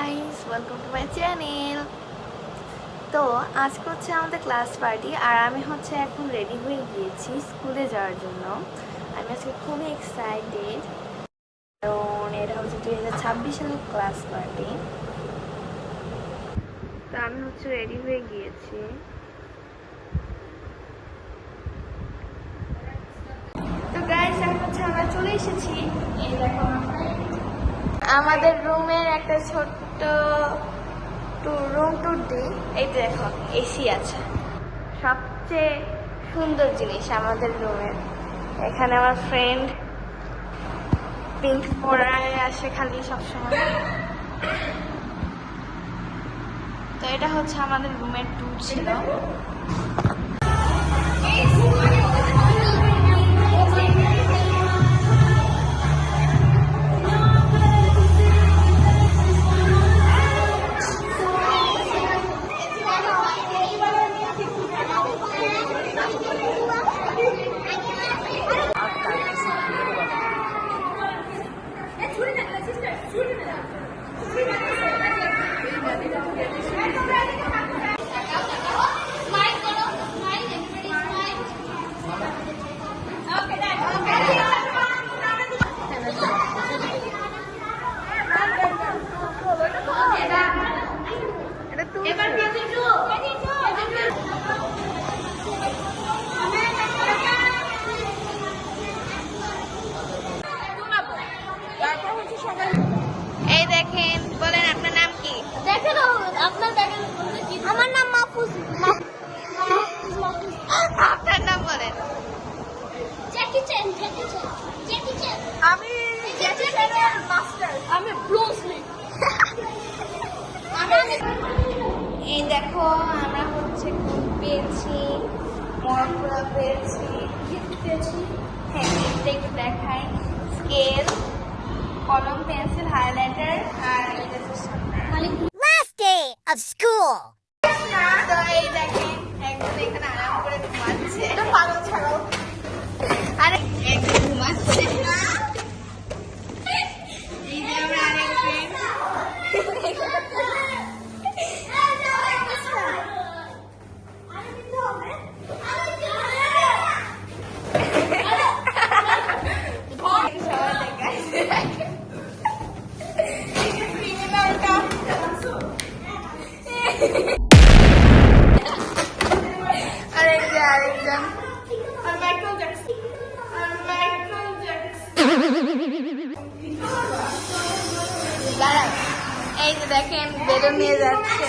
Guys, welcome to my channel. তো আজকে হচ্ছে আমাদের ক্লাস পার্টি আর আমি হচ্ছে এখন রেডি হয়ে গিয়েছি স্কুলে যাওয়ার জন্য। আমি আজকে খুবই এক্সাইটেড কারণ এটা হচ্ছে 2026 সালের ক্লাস পার্টি। তো আমি হচ্ছে রেডি হয়ে গিয়েছি। তো গাইস, এখন হচ্ছে আমরা চলে এসেছি। এই দেখো আমাদের রুমের একটা ছোট্ট রুম ট্যুর দিই। এই দেখো এসি আছে, সবচেয়ে সুন্দর জিনিস আমাদের রুমের। এখানে আমার ফ্রেন্ড পিঙ্ক পরায় আসে খালি সবসময়। তো এটা হচ্ছে আমাদের রুমের ট্যুর ছিল। এই দেখেন, বলেন আপনার নাম কি? দেখেন আপনার দেখেন, আমার নাম মাহফুজ। আপনার নাম বলেন। জ্যাকি চ্যান। আমি জ্যাকি চ্যানের মাস্টার। আমি ব্রুস লি। এই দেখো আমরা হচ্ছে কোট পেয়েছি, মরকুলা পেয়েছি, গিফট পেয়েছি। হ্যাঁ গিফট একটু দেখাই, স্কেল, কলম, পেন্সিল, হাইলাইটার আর এটা Last day of school. তো এই দেখেন একজন এখানে আরাম করে ঘুমাচ্ছে। এটা পাগল ছাড়াও। আরে একজন ঘুমাচ্ছে। এই যে আমরা আরেকজন। আরেকজন মাইকেল জ্যাকসন। দাঁড়ান, এই যে দেখেন বেলুন নিয়ে যাচ্ছে।